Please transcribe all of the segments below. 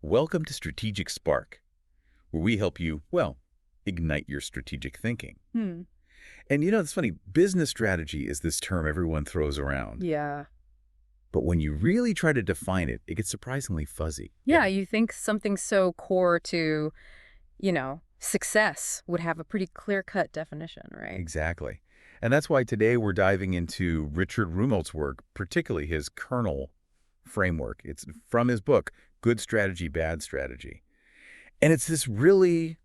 Welcome to Strategic Spark, where we help you, well, ignite your strategic thinking. Hmm. And it's funny, business strategy is this term everyone throws around. Yeah. But when you really try to define it, it gets surprisingly fuzzy. Yeah, you think something so core to, success would have a pretty clear-cut definition, right? Exactly. And that's why today we're diving into Richard Rumelt's work, particularly his Kernel framework. It's from his book, Good Strategy, Bad Strategy. And it's this really,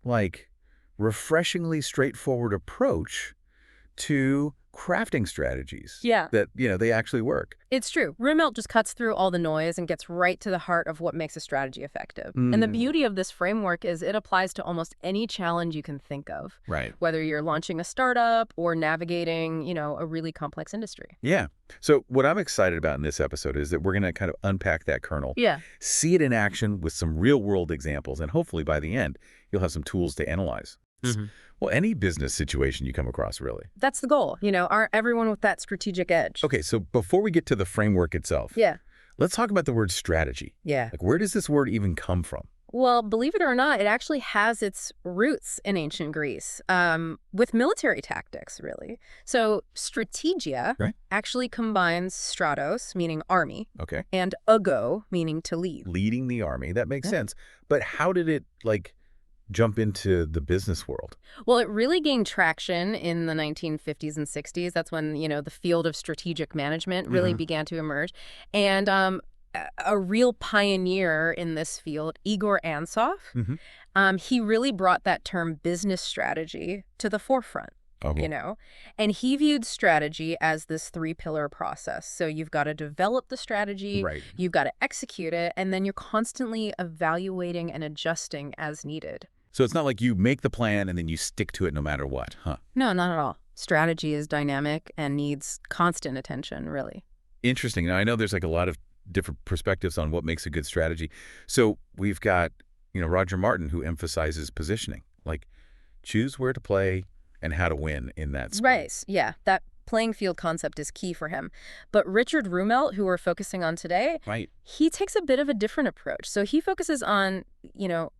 refreshingly straightforward approach to crafting strategies Yeah. that, they actually work. It's true. Rumelt just cuts through all the noise and gets right to the heart of what makes a strategy effective. And the Mm, beauty of this framework is it applies to almost any challenge you can think of, right. whether you're launching a startup or navigating, a really complex industry. Yeah. So what I'm excited about in this episode is that we're going to kind of unpack that kernel, Yeah. see it in action with some real-world examples, and hopefully by the end, you'll have some tools to analyze. Well, any business situation you come across, really. That's the goal, aren't everyone with that strategic edge? Okay, so before we get to the framework itself, Yeah. let's talk about the word strategy. Yeah. Where does this word even come from? Well, believe it or not, it actually has its roots in ancient Greece, with military tactics, really. So strategia Right. actually combines stratos, meaning army, Okay. and ago, meaning to lead. Leading the army, that makes Yeah. sense. But how did it, jump into the business world? Well, it really gained traction in the 1950s and 60s. That's when, the field of strategic management really began to emerge. And a real pioneer in this field, Igor Ansov, Mhm. he really brought that term business strategy to the forefront. Oh, And he viewed strategy as this three-pillar process. So you've got to develop the strategy, right. you've got to execute it, and then you're constantly evaluating and adjusting as needed. So it's not like you make the plan and then you stick to it no matter what, huh? No, not at all. Strategy is dynamic and needs constant attention, really. Interesting. Now, I know there's a lot of different perspectives on what makes a good strategy. So we've got, Roger Martin, who emphasizes positioning, choose where to play and how to win in that sport. Right. Yeah, that playing field concept is key for him. But Richard Rumelt, who we're focusing on today, Right. he takes a bit of a different approach. So he focuses on,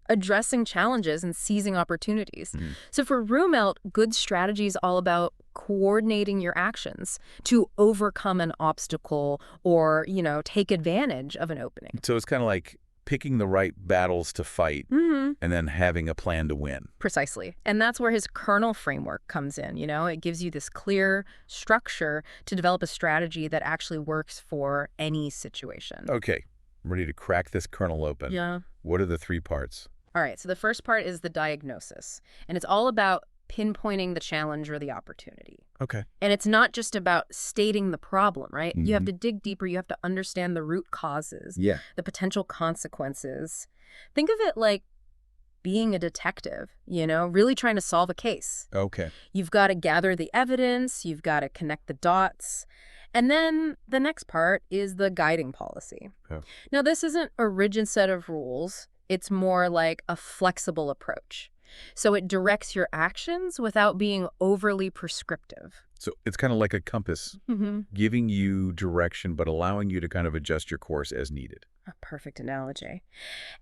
addressing challenges and seizing opportunities. Mhm. So for Rumelt, good strategy is all about coordinating your actions to overcome an obstacle or, take advantage of an opening. So it's kind of like picking the right battles to fight and then having a plan to win. Precisely. And that's where his kernel framework comes in. It gives you this clear structure to develop a strategy that actually works for any situation. Okay, I'm ready to crack this kernel open. Yeah. What are the three parts? All right. So the first part is the diagnosis. And it's all about pinpointing the challenge or the opportunity. Okay. And it's not just about stating the problem, right? You have to dig deeper. You have to understand the root causes, Yeah. the potential consequences. Think of it like being a detective, really trying to solve a case. Okay. You've got to gather the evidence, you've got to connect the dots. And then the next part is the guiding policy. Oh. Now, this isn't a rigid set of rules. It's more like a flexible approach. So it directs your actions without being overly prescriptive. So it's kind of like a compass, giving you direction, but allowing you to kind of adjust your course as needed. A perfect analogy.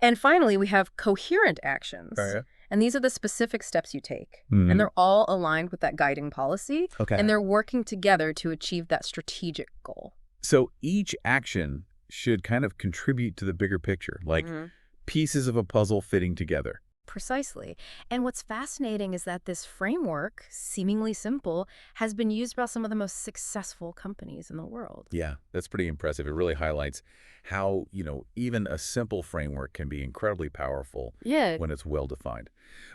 And finally, we have coherent actions. Oh, yeah? And these are the specific steps you take. Mhm. And they're all aligned with that guiding policy. Okay. And they're working together to achieve that strategic goal. So each action should kind of contribute to the bigger picture, like pieces of a puzzle fitting together. Precisely. And what's fascinating is that this framework, seemingly simple, has been used by some of the most successful companies in the world. Yeah, that's pretty impressive. It really highlights how, even a simple framework can be incredibly powerful Yeah. when it's well-defined.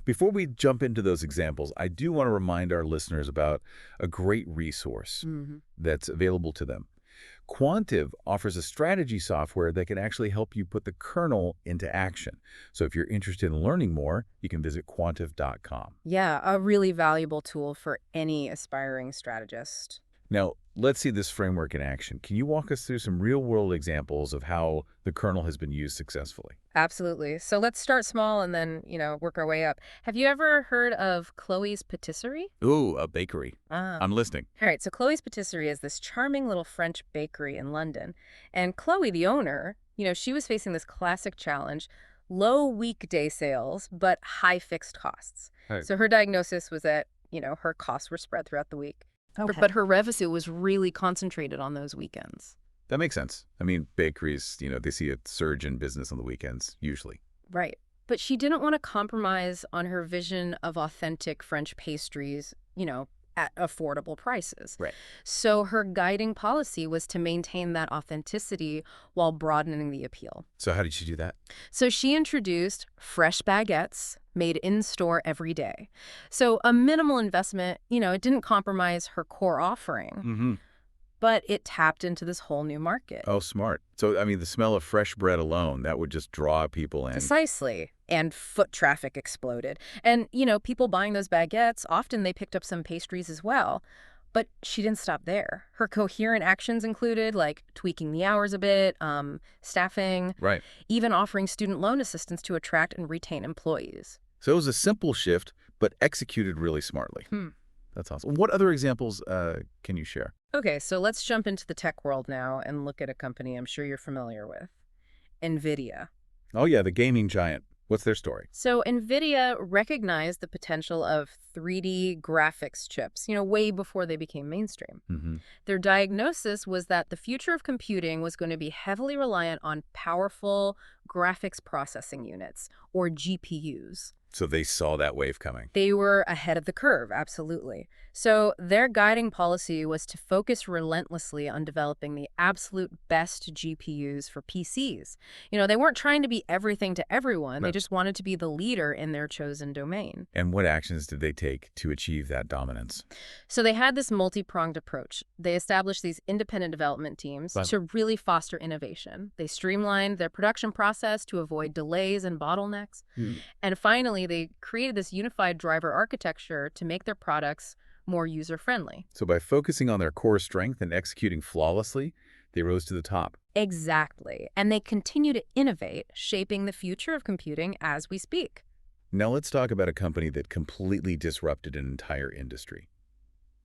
Before we jump into those examples, I do want to remind our listeners about a great resource that's available to them. Quantive offers a strategy software that can actually help you put the kernel into action. So if you're interested in learning more, you can visit quantive.com. Yeah, a really valuable tool for any aspiring strategist. Now, let's see this framework in action. Can you walk us through some real-world examples of how the kernel has been used successfully? Absolutely. So let's start small and then, work our way up. Have you ever heard of Chloe's Patisserie? Ooh, a bakery. Ah. I'm listening. All right, so Chloe's Patisserie is this charming little French bakery in London. And Chloe, the owner, she was facing this classic challenge. low weekday sales, but high fixed costs. Right. So her diagnosis was that, her costs were spread throughout the week. Okay. But her revenue was really concentrated on those weekends. That makes sense. I mean, bakeries, they see a surge in business on the weekends, usually. Right. But she didn't want to compromise on her vision of authentic French pastries, at affordable prices. Right. So her guiding policy was to maintain that authenticity while broadening the appeal. So how did she do that? So she introduced fresh baguettes made in-store every day. So a minimal investment, it didn't compromise her core offering, Mm-hmm. but it tapped into this whole new market. Oh, smart. So, I mean, the smell of fresh bread alone, that would just draw people in. Precisely. And foot traffic exploded. And, people buying those baguettes, often they picked up some pastries as well. But she didn't stop there. Her coherent actions included, like, tweaking the hours a bit, staffing, Right. even offering student loan assistance to attract and retain employees. So it was a simple shift, but executed really smartly. That's awesome. What other examples can you share? Okay, so let's jump into the tech world now and look at a company I'm sure you're familiar with. NVIDIA. Oh, yeah, the gaming giant. What's their story? So NVIDIA recognized the potential of 3D graphics chips, way before they became mainstream. Mm-hmm. Their diagnosis was that the future of computing was going to be heavily reliant on powerful graphics processing units, or GPUs. So they saw that wave coming. They were ahead of the curve, absolutely. So their guiding policy was to focus relentlessly on developing the absolute best GPUs for PCs. They weren't trying to be everything to everyone. They Right. just wanted to be the leader in their chosen domain. And what actions did they take to achieve that dominance? So they had this multi-pronged approach. They established these independent development teams Right. to really foster innovation. They streamlined their production process to avoid delays and bottlenecks. And finally, they created this unified driver architecture to make their products more user-friendly. So by focusing on their core strength and executing flawlessly, they rose to the top. Exactly. And they continue to innovate, shaping the future of computing as we speak. Now let's talk about a company that completely disrupted an entire industry.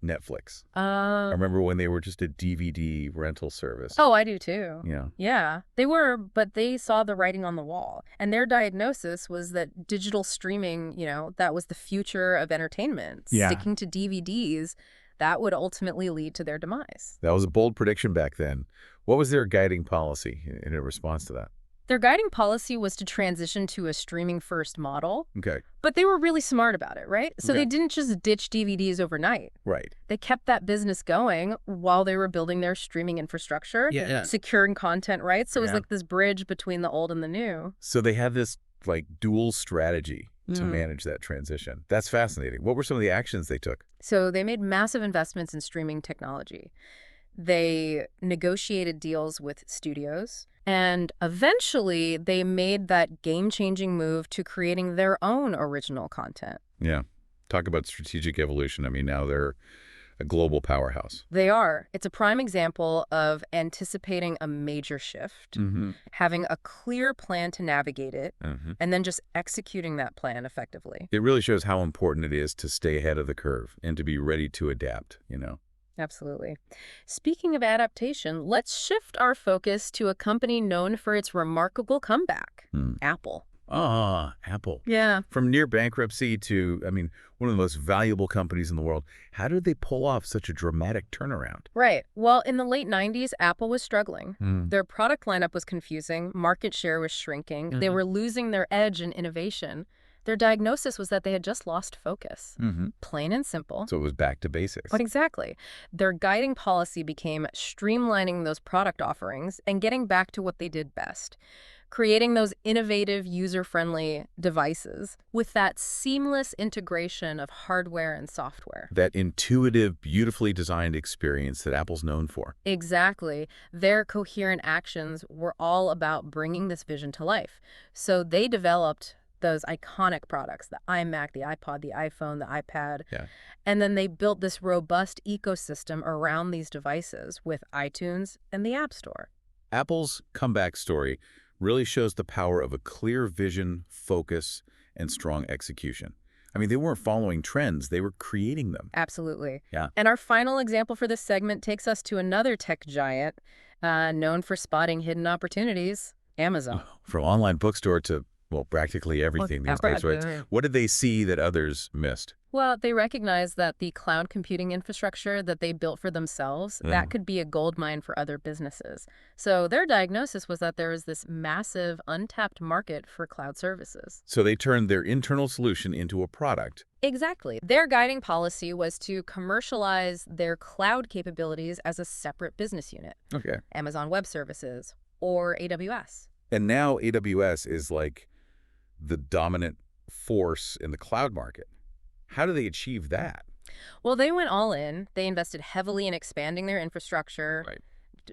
Netflix. I remember when they were just a DVD rental service. Oh, I do too. Yeah. Yeah, they were, but they saw the writing on the wall. And their diagnosis was that digital streaming, that was the future of entertainment. Yeah. Sticking to DVDs, that would ultimately lead to their demise. That was a bold prediction back then. What was their guiding policy in response to that? Their guiding policy was to transition to a streaming-first model, Okay. but they were really smart about it, right? So Okay. they didn't just ditch DVDs overnight. Right. They kept that business going while they were building their streaming infrastructure, Yeah. securing content rights. So it was Yeah. like this bridge between the old and the new. So they had this dual strategy to Mm. manage that transition. That's fascinating. What were some of the actions they took? So they made massive investments in streaming technology. They negotiated deals with studios, and eventually they made that game-changing move to creating their own original content. Yeah. Talk about strategic evolution. I mean, now they're a global powerhouse. They are. It's a prime example of anticipating a major shift, Mm-hmm. having a clear plan to navigate it, Mm-hmm. and then just executing that plan effectively. It really shows how important it is to stay ahead of the curve and to be ready to adapt, Absolutely. Speaking of adaptation, let's shift our focus to a company known for its remarkable comeback, Apple. Apple. Yeah. From near bankruptcy to, one of the most valuable companies in the world. How did they pull off such a dramatic turnaround? Right. Well, in the late 90s, Apple was struggling. Their product lineup was confusing. Market share was shrinking. They were losing their edge in innovation. Their diagnosis was that they had just lost focus. Mm-hmm. Plain and simple. So it was back to basics. But exactly. Their guiding policy became streamlining those product offerings and getting back to what they did best. Creating those innovative, user-friendly devices with that seamless integration of hardware and software. That intuitive, beautifully designed experience that Apple's known for. Exactly. Their coherent actions were all about bringing this vision to life. So they developed those iconic products, the iMac, the iPod, the iPhone, the iPad. Yeah. And then they built this robust ecosystem around these devices with iTunes and the App Store. Apple's comeback story really shows the power of a clear vision, focus, and strong execution. They weren't following trends, they were creating them. Absolutely. Yeah. And our final example for this segment takes us to another tech giant known for spotting hidden opportunities, Amazon. From online bookstore to, Well, practically everything these days, right? Practically. What did they see that others missed? Well, they recognized that the cloud computing infrastructure that they built for themselves, Yeah. that could be a gold mine for other businesses. So their diagnosis was that there was this massive untapped market for cloud services. So they turned their internal solution into a product. Exactly. Their guiding policy was to commercialize their cloud capabilities as a separate business unit, Okay. Amazon Web Services or AWS. And now AWS is like the dominant force in the cloud market. How do they achieve that? Well, they went all in. They invested heavily in expanding their infrastructure, Right.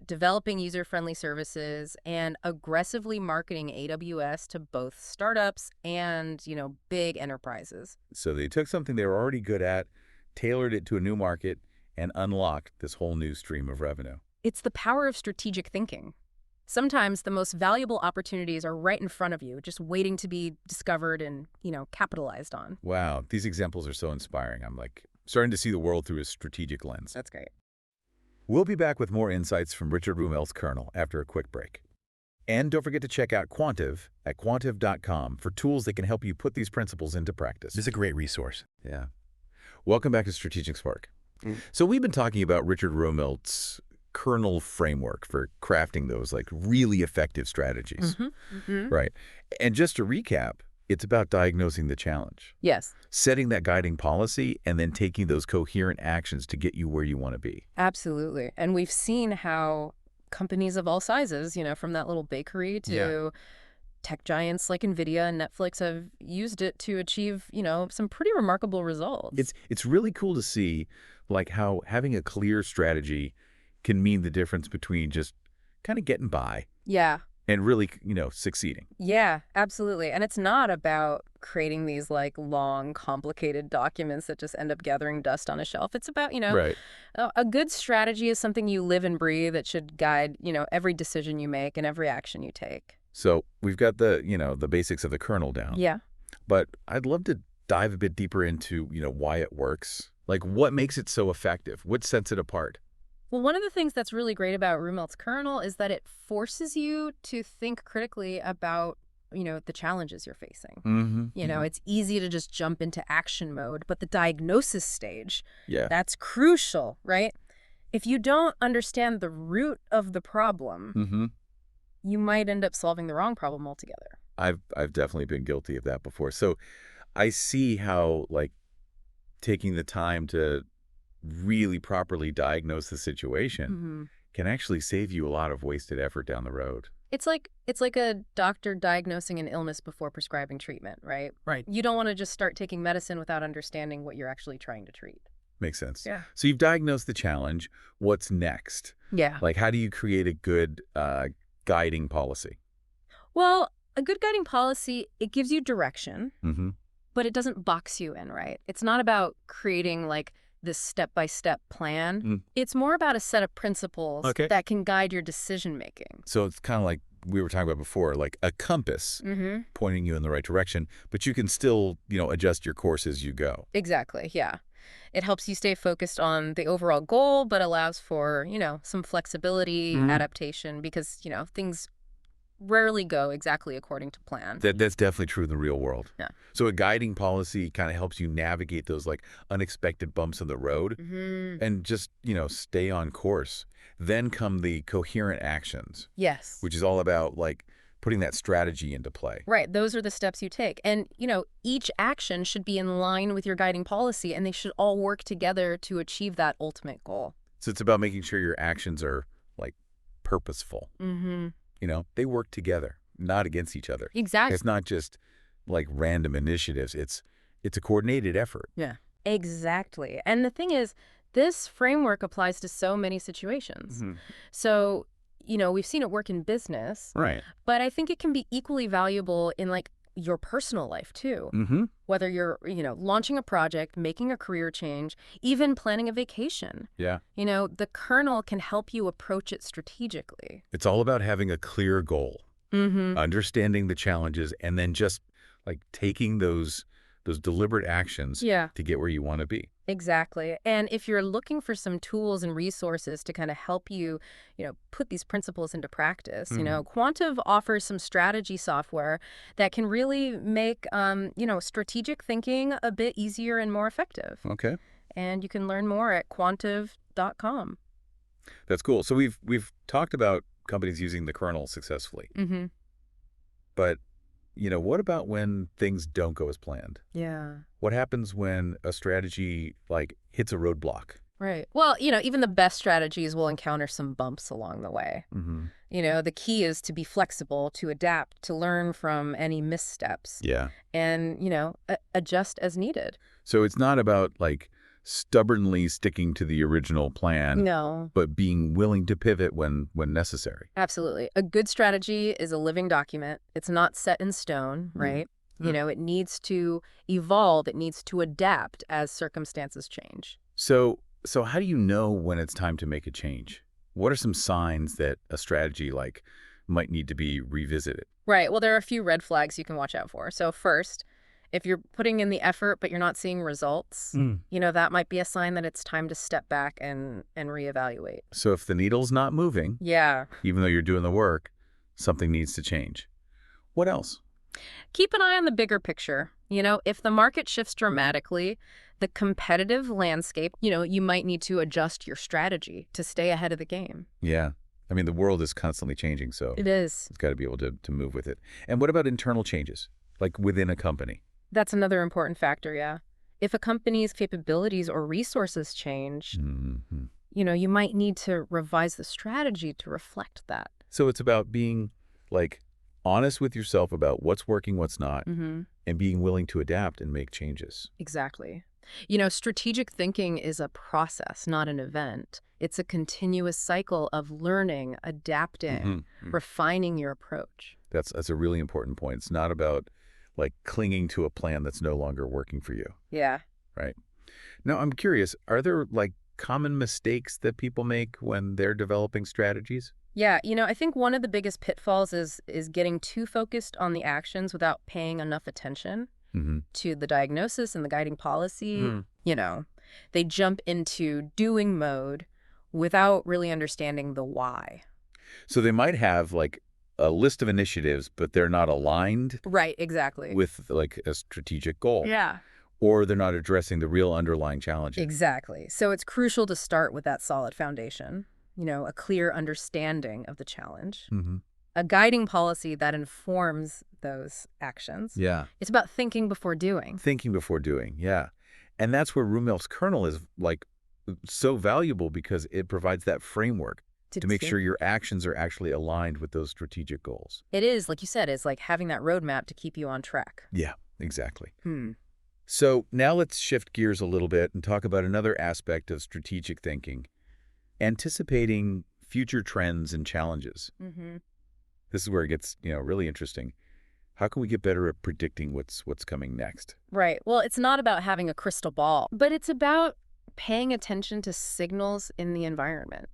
developing user-friendly services, and aggressively marketing AWS to both startups and, big enterprises. So they took something they were already good at, tailored it to a new market, and unlocked this whole new stream of revenue. It's the power of strategic thinking. Sometimes the most valuable opportunities are right in front of you, just waiting to be discovered and, capitalized on. Wow, these examples are so inspiring. I'm like starting to see the world through a strategic lens. That's great. We'll be back with more insights from Richard Rumelt's Kernel after a quick break. And don't forget to check out Quantive at quantive.com for tools that can help you put these principles into practice. This is a great resource. Yeah. Welcome back to Strategic Spark. So we've been talking about Richard Rumelt's Kernel framework for crafting those like really effective strategies, right? And just to recap, it's about diagnosing the challenge, Yes, setting that guiding policy, and then taking those coherent actions to get you where you want to be. absolutely. And we've seen how companies of all sizes, from that little bakery to tech giants like NVIDIA and Netflix have used it to achieve, some pretty remarkable results. It's really cool to see like how having a clear strategy can mean the difference between just kind of getting by Yeah. and really, succeeding. Yeah, absolutely. And it's not about creating these like long, complicated documents that just end up gathering dust on a shelf. It's about, Right. a good strategy is something you live and breathe that should guide, every decision you make and every action you take. So we've got the, the basics of the kernel down. Yeah. But I'd love to dive a bit deeper into, why it works. Like what makes it so effective? What sets it apart? Well, one of the things that's really great about Rumelt's kernel is that it forces you to think critically about, the challenges you're facing. It's easy to just jump into action mode, but the diagnosis stage, Yeah. that's crucial, right? If you don't understand the root of the problem, you might end up solving the wrong problem altogether. I've definitely been guilty of that before. So I see how like taking the time to really properly diagnose the situation can actually save you a lot of wasted effort down the road. It's like a doctor diagnosing an illness before prescribing treatment, right? Right. You don't want to just start taking medicine without understanding what you're actually trying to treat. Makes sense. Yeah. So you've diagnosed the challenge. What's next? Yeah. Like how do you create a good guiding policy? Well, a good guiding policy, it gives you direction, Mm-hmm. but it doesn't box you in, right? It's not about creating like this step-by-step plan. It's more about a set of principles Okay. that can guide your decision-making. So it's kind of like we were talking about before, like a compass pointing you in the right direction, but you can still, adjust your course as you go. Exactly, yeah. It helps you stay focused on the overall goal, but allows for, some flexibility, adaptation, because, things rarely go exactly according to plan. That's definitely true in the real world. Yeah. So a guiding policy kind of helps you navigate those like unexpected bumps in the road and just, stay on course. Then come the coherent actions, Yes. which is all about like putting that strategy into play. Right. Those are the steps you take. And, each action should be in line with your guiding policy, and they should all work together to achieve that ultimate goal. So it's about making sure your actions are like purposeful. They work together, not against each other. Exactly. It's not just like random initiatives. It's a coordinated effort. Yeah. Exactly. And the thing is, this framework applies to so many situations. So, we've seen it work in business, Right. but I think it can be equally valuable in like your personal life too. Whether you're, launching a project, making a career change, even planning a vacation. Yeah. The kernel can help you approach it strategically. It's all about having a clear goal, understanding the challenges, and then just like taking those those deliberate actions Yeah. to get where you want to be. Exactly. And if you're looking for some tools and resources to kind of help you, put these principles into practice, Quantive offers some strategy software that can really make, strategic thinking a bit easier and more effective. Okay. And you can learn more at quantive.com. That's cool. So we've talked about companies using the kernel successfully. Mm-hmm. But, what about when things don't go as planned? Yeah. What happens when a strategy, hits a roadblock? Right. Well, even the best strategies will encounter some bumps along the way. Mm-hmm. The key is to be flexible, to adapt, to learn from any missteps, Yeah. and, adjust as needed. So it's not about, stubbornly sticking to the original plan, No, but being willing to pivot when necessary. absolutely. A good strategy is a living document. It's not set in stone, right? It needs to evolve. It needs to adapt as circumstances change. So how do you know when it's time to make a change? What are some signs that a strategy might need to be revisited? Right. Well, there are a few red flags you can watch out for. So first, if you're putting in the effort but you're not seeing results, that might be a sign that it's time to step back and reevaluate. So if the needle's not moving, Yeah. even though you're doing the work, something needs to change. What else? Keep an eye on the bigger picture. If the market shifts dramatically, the competitive landscape, you might need to adjust your strategy to stay ahead of the game. Yeah. I mean, the world is constantly changing, so It is. it's got to be able to move with it. And what about internal changes, within a company? That's another important factor, yeah. If a company's capabilities or resources change, Mm-hmm. you might need to revise the strategy to reflect that. So it's about being, honest with yourself about what's working, what's not, Mm-hmm. and being willing to adapt and make changes. Exactly. Strategic thinking is a process, not an event. It's a continuous cycle of learning, adapting, refining your approach. That's a really important point. It's not about, clinging to a plan that's no longer working for you, Yeah. right? Now, I'm curious, are there, common mistakes that people make when they're developing strategies? Yeah, I think one of the biggest pitfalls is getting too focused on the actions without paying enough attention Mm-hmm. to the diagnosis and the guiding policy. Mm. They jump into doing mode without really understanding the why. So they might have, a list of initiatives, but they're not aligned Right, exactly. with, a strategic goal. Yeah. Or they're not addressing the real underlying challenges. Exactly. So it's crucial to start with that solid foundation, a clear understanding of the challenge, Mm-hmm. a guiding policy that informs those actions. Yeah. It's about thinking before doing. Thinking before doing, yeah. And that's where Rumelt's kernel is, so valuable because it provides that framework to make sure your actions are actually aligned with those strategic goals. It is, like you said, it's like having that roadmap to keep you on track. Yeah, exactly. So now let's shift gears a little bit and talk about another aspect of strategic thinking, anticipating future trends and challenges. Mm-hmm. This is where it gets, really interesting. How can we get better at predicting what's coming next? Right. Well, it's not about having a crystal ball, but it's about paying attention to signals in the environment,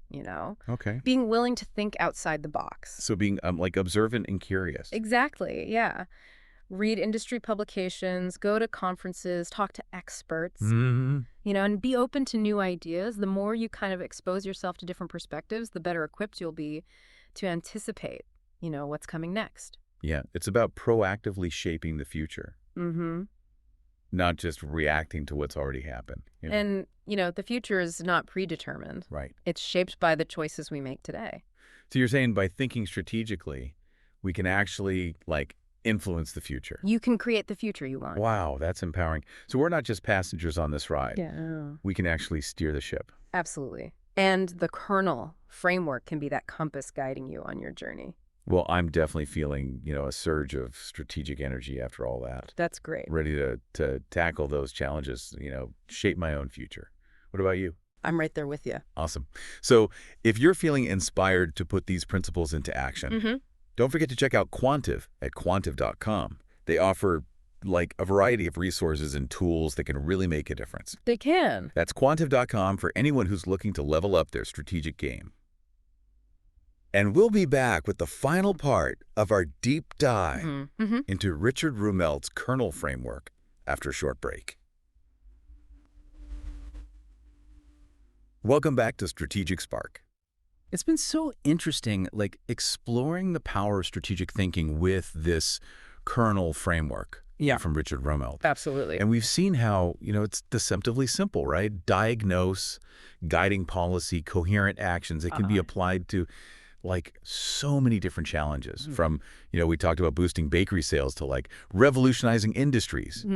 Okay. Being willing to think outside the box. So being observant and curious. Exactly, yeah. Read industry publications, go to conferences, talk to experts, Mm-hmm. and be open to new ideas. The more you kind of expose yourself to different perspectives, the better equipped you'll be to anticipate, what's coming next. Yeah, it's about proactively shaping the future, Mm-hmm. not just reacting to what's already happened. And, the future is not predetermined. Right. It's shaped by the choices we make today. So you're saying by thinking strategically, we can actually, influence the future. You can create the future you want. Wow, that's empowering. So we're not just passengers on this ride. Yeah. We can actually steer the ship. Absolutely. And the kernel framework can be that compass guiding you on your journey. Well, I'm definitely feeling, a surge of strategic energy after all that. That's great. Ready to tackle those challenges, shape my own future. What about you? I'm right there with you. Awesome. So if you're feeling inspired to put these principles into action, don't forget to check out Quantive at quantive.com. They offer a variety of resources and tools that can really make a difference. They can. That's quantive.com for anyone who's looking to level up their strategic game. And we'll be back with the final part of our deep dive into Richard Rumelt's kernel framework after a short break. Welcome back to Strategic Spark. It's been so interesting, like exploring the power of strategic thinking with this kernel framework from Richard Rumelt. Absolutely. And we've seen how, it's deceptively simple, right? Diagnose, guiding policy, coherent actions. It can be applied to like so many different challenges from, we talked about boosting bakery sales to like revolutionizing industries,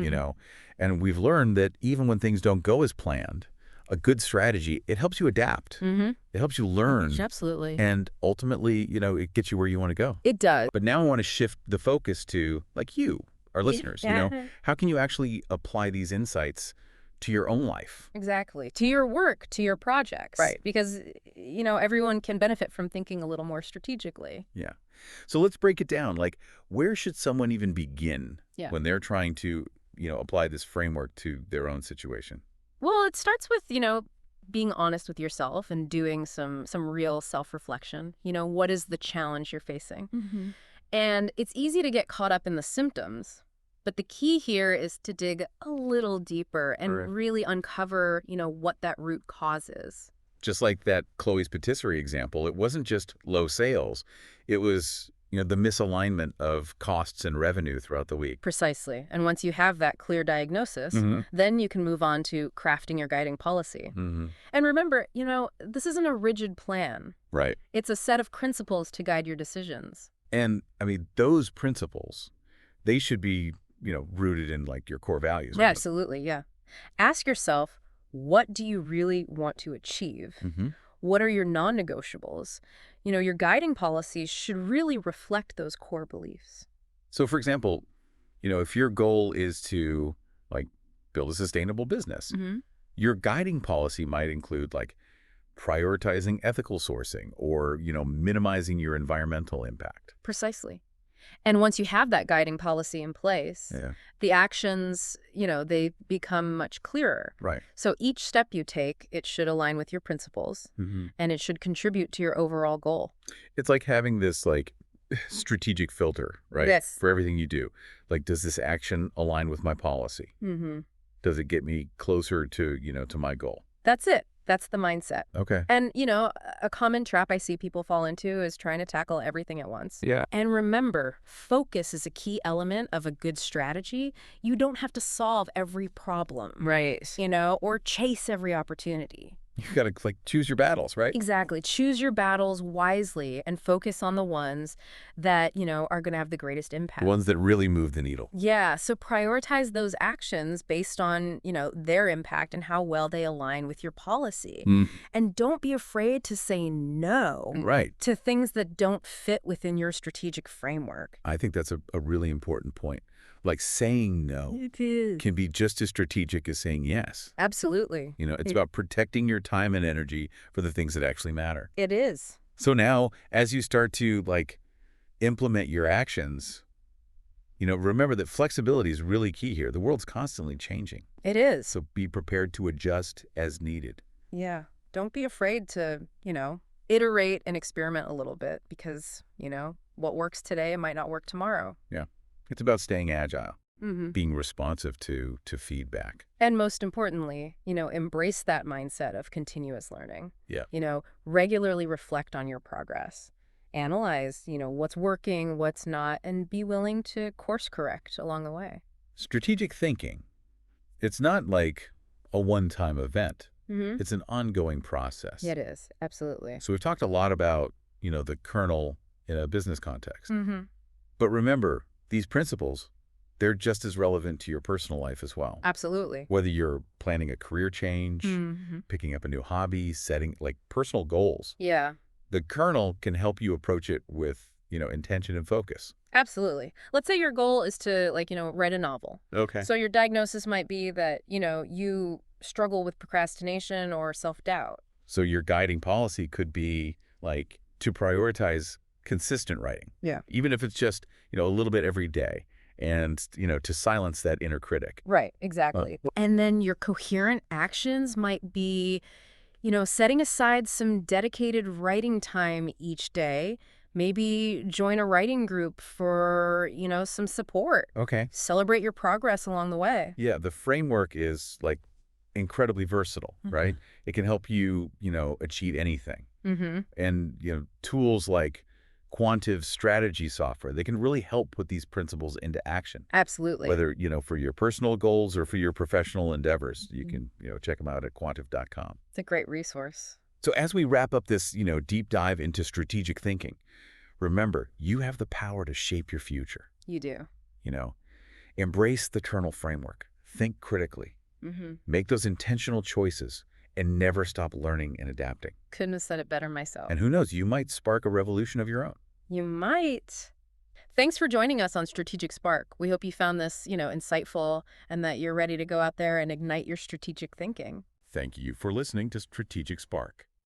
and we've learned that even when things don't go as planned, a good strategy, it helps you adapt. It helps you learn. Absolutely. And ultimately, it gets you where you want to go. It does. But now I want to shift the focus to like you, our listeners, how can you actually apply these insights to your own life? Exactly. To your work, to your projects. Right. Because, everyone can benefit from thinking a little more strategically. Yeah. So let's break it down. Like, where should someone even begin when they're trying to, apply this framework to their own situation? Well, it starts with, being honest with yourself and doing some real self-reflection. What is the challenge you're facing? And it's easy to get caught up in the symptoms, but the key here is to dig a little deeper and really uncover, what that root cause is. Just like that Chloe's patisserie example, it wasn't just low sales. It was, the misalignment of costs and revenue throughout the week. Precisely. And once you have that clear diagnosis, then you can move on to crafting your guiding policy. And remember, this isn't a rigid plan. Right. It's a set of principles to guide your decisions. And, those principles, they should be, rooted in, like, your core values. Yeah, absolutely, yeah. Ask yourself, what do you really want to achieve? What are your non-negotiables? Your guiding policies should really reflect those core beliefs. So, for example, if your goal is to, like, build a sustainable business, your guiding policy might include, like, prioritizing ethical sourcing or, minimizing your environmental impact. Precisely. And once you have that guiding policy in place, the actions, they become much clearer. Right. So each step you take, it should align with your principles and it should contribute to your overall goal. It's like having this, like, strategic filter, right? Yes. For everything you do. Like, does this action align with my policy? Does it get me closer to, to my goal? That's it. That's the mindset. Okay. And, a common trap I see people fall into is trying to tackle everything at once. Yeah. And remember, focus is a key element of a good strategy. You don't have to solve every problem. Right. Or chase every opportunity. You got to, like, choose your battles, right? Exactly. Choose your battles wisely and focus on the ones that, are going to have the greatest impact. Ones that really move the needle. Yeah. So prioritize those actions based on, their impact and how well they align with your policy. And don't be afraid to say no to things that don't fit within your strategic framework. I think that's a really important point. Like, saying no can be just as strategic as saying yes. Absolutely. It's about protecting your time and energy for the things that actually matter. It is. So now, as you start to, like, implement your actions, remember that flexibility is really key here. The world's constantly changing. It is. So be prepared to adjust as needed. Yeah. Don't be afraid to, iterate and experiment a little bit because, what works today might not work tomorrow. Yeah. It's about staying agile, being responsive to feedback. And most importantly, embrace that mindset of continuous learning. Yeah. Regularly reflect on your progress. Analyze, what's working, what's not, and be willing to course correct along the way. Strategic thinking, it's not like a one-time event. It's an ongoing process. It is, absolutely. So we've talked a lot about, the kernel in a business context. But remember, these principles, they're just as relevant to your personal life as well. Absolutely. Whether you're planning a career change, picking up a new hobby, setting, like, personal goals. Yeah. The kernel can help you approach it with, intention and focus. Absolutely. Let's say your goal is to, write a novel. Okay. So your diagnosis might be that, you struggle with procrastination or self-doubt. So your guiding policy could be, like, to prioritize consistent writing. Yeah. Even if it's just, a little bit every day. And, to silence that inner critic. Right, exactly. And then your coherent actions might be, setting aside some dedicated writing time each day, Maybe join a writing group for, some support. Okay. Celebrate your progress along the way. Yeah, the framework is like incredibly versatile, right? It can help you, achieve anything. Mm-hmm. And, tools like quantitative strategy software, they can really help put these principles into action. Absolutely. Whether, for your personal goals or for your professional endeavors, you can, check them out at quantive.com. It's a great resource. So as we wrap up this, deep dive into strategic thinking, remember, you have the power to shape your future. You do. You know, embrace the kernel framework. Think critically. Mm-hmm. Make those intentional choices and never stop learning and adapting. Couldn't have said it better myself. And who knows, you might spark a revolution of your own. You might. Thanks for joining us on Strategic Spark. We hope you found this, insightful and that you're ready to go out there and ignite your strategic thinking. Thank you for listening to Strategic Spark.